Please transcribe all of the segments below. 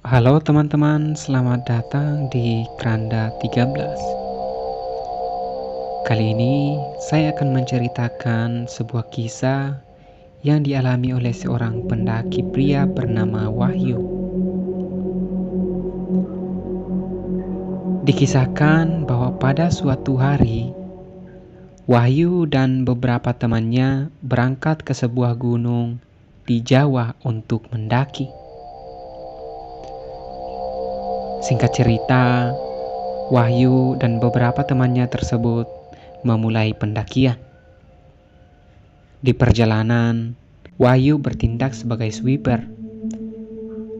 Halo teman-teman, selamat datang di Keranda 13. Kali ini saya akan menceritakan sebuah kisah yang dialami oleh seorang pendaki pria bernama Wahyu. Dikisahkan bahwa pada suatu hari, Wahyu dan beberapa temannya berangkat ke sebuah gunung di Jawa untuk mendaki. Singkat cerita, Wahyu dan beberapa temannya tersebut memulai pendakian. Di perjalanan, Wahyu bertindak sebagai sweeper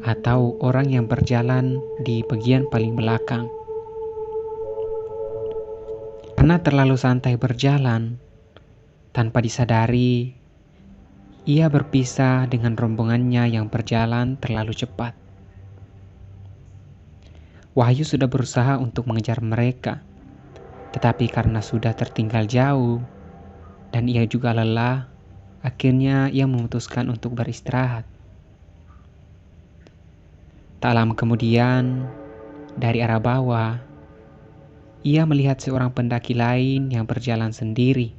atau orang yang berjalan di bagian paling belakang. Karena terlalu santai berjalan, tanpa disadari, ia berpisah dengan rombongannya yang berjalan terlalu cepat. Wahyu sudah berusaha untuk mengejar mereka, tetapi karena sudah tertinggal jauh dan ia juga lelah, akhirnya ia memutuskan untuk beristirahat. Tak lama kemudian, dari arah bawah, ia melihat seorang pendaki lain yang berjalan sendiri.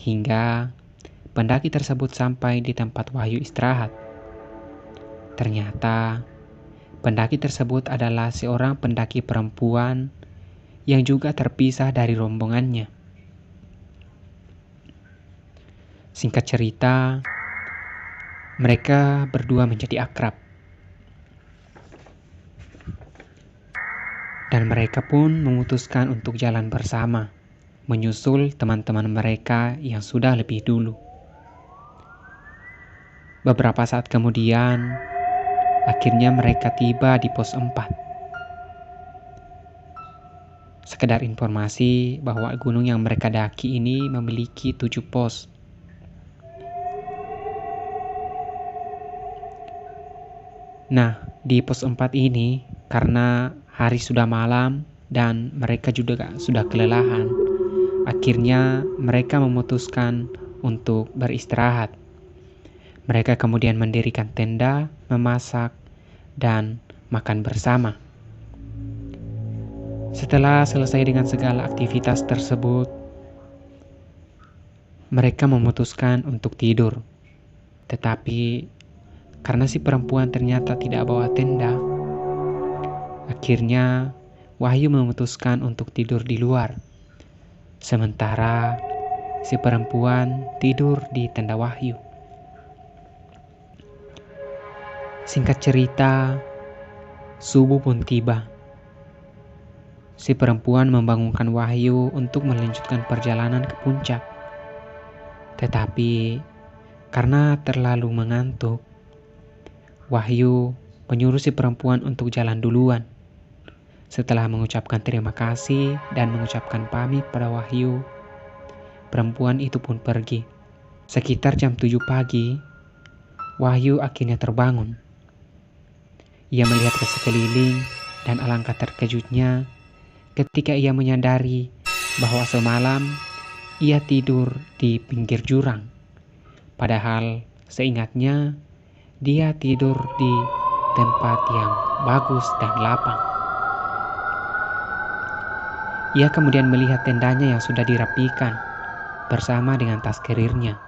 Hingga pendaki tersebut sampai di tempat Wahyu istirahat. Ternyata, pendaki tersebut adalah seorang pendaki perempuan yang juga terpisah dari rombongannya. Singkat cerita, mereka berdua menjadi akrab. Dan mereka pun memutuskan untuk jalan bersama, menyusul teman-teman mereka yang sudah lebih dulu. Beberapa saat kemudian, akhirnya mereka tiba di pos 4. Sekedar informasi bahwa gunung yang mereka daki ini memiliki 7 pos. Nah, di pos 4 ini, karena hari sudah malam dan mereka juga sudah kelelahan, akhirnya mereka memutuskan untuk beristirahat. Mereka kemudian mendirikan tenda, memasak, dan makan bersama. Setelah selesai dengan segala aktivitas tersebut, mereka memutuskan untuk tidur. Tetapi karena si perempuan ternyata tidak bawa tenda, akhirnya Wahyu memutuskan untuk tidur di luar. Sementara si perempuan tidur di tenda Wahyu. Singkat cerita, subuh pun tiba. Si perempuan membangunkan Wahyu untuk melanjutkan perjalanan ke puncak. Tetapi karena terlalu mengantuk, Wahyu menyuruh si perempuan untuk jalan duluan. Setelah mengucapkan terima kasih dan mengucapkan pamit pada Wahyu, perempuan itu pun pergi. Sekitar jam 7 pagi, Wahyu akhirnya terbangun. Ia melihat ke sekeliling dan alangkah terkejutnya ketika ia menyadari bahwa semalam ia tidur di pinggir jurang. Padahal seingatnya dia tidur di tempat yang bagus dan lapang. Ia kemudian melihat tendanya yang sudah dirapikan bersama dengan tas kerirnya.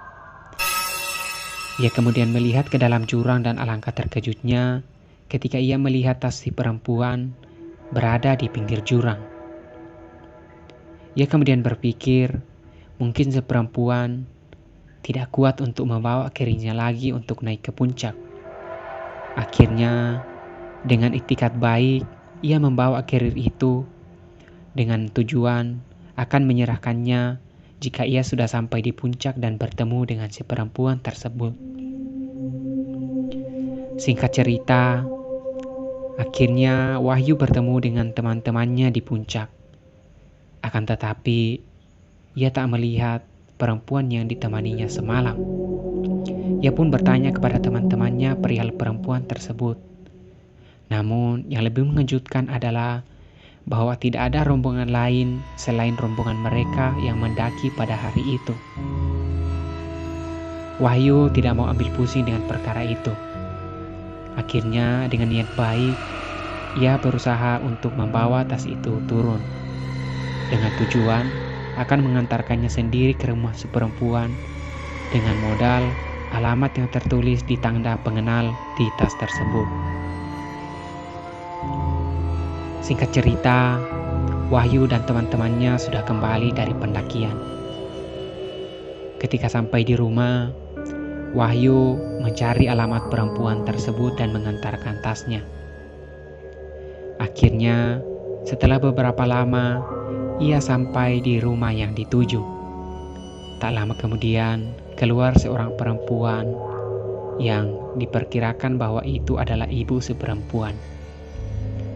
Ia kemudian melihat ke dalam jurang dan alangkah terkejutnya ketika ia melihat tas si perempuan berada di pinggir jurang. Ia kemudian berpikir mungkin si perempuan tidak kuat untuk membawa kerirnya lagi untuk naik ke puncak. Akhirnya, dengan iktikat baik, ia membawa kerir itu dengan tujuan akan menyerahkannya jika ia sudah sampai di puncak dan bertemu dengan si perempuan tersebut. Singkat cerita, akhirnya Wahyu bertemu dengan teman-temannya di puncak. Akan tetapi, ia tak melihat perempuan yang ditemaninya semalam. Ia pun bertanya kepada teman-temannya perihal perempuan tersebut. Namun, yang lebih mengejutkan adalah bahwa tidak ada rombongan lain selain rombongan mereka yang mendaki pada hari itu. Wahyu tidak mau ambil pusing dengan perkara itu. Akhirnya dengan niat baik, ia berusaha untuk membawa tas itu turun dengan tujuan akan mengantarkannya sendiri ke rumah si perempuan dengan modal alamat yang tertulis di tanda pengenal di tas tersebut. Singkat cerita, Wahyu dan teman-temannya sudah kembali dari pendakian. Ketika sampai di rumah, Wahyu mencari alamat perempuan tersebut dan mengantarkan tasnya. Akhirnya, setelah beberapa lama, ia sampai di rumah yang dituju. Tak lama kemudian, keluar seorang perempuan yang diperkirakan bahwa itu adalah ibu si perempuan.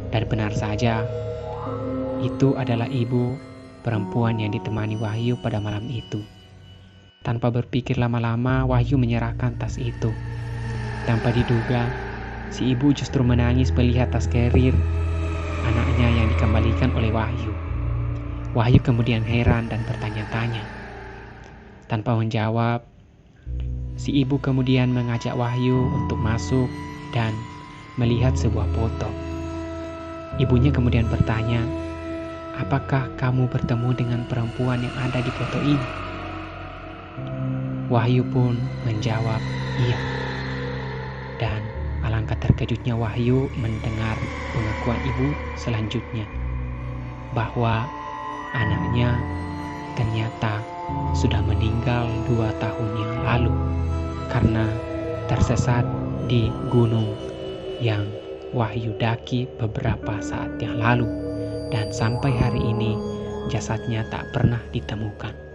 Dan benar saja, itu adalah ibu perempuan yang ditemani Wahyu pada malam itu. Tanpa berpikir lama-lama, Wahyu menyerahkan tas itu. Tanpa diduga, si ibu justru menangis melihat tas kerir anaknya yang dikembalikan oleh Wahyu. Wahyu kemudian heran dan bertanya-tanya. Tanpa menjawab, si ibu kemudian mengajak Wahyu untuk masuk dan melihat sebuah foto. Ibunya kemudian bertanya, "Apakah kamu bertemu dengan perempuan yang ada di foto ini?" Wahyu pun menjawab, "Iya." Dan alangkah terkejutnya Wahyu mendengar pengakuan ibu selanjutnya, bahwa anaknya ternyata sudah meninggal 2 tahun yang lalu karena tersesat di gunung yang Wahyu daki beberapa saat yang lalu, dan sampai hari ini jasadnya tak pernah ditemukan.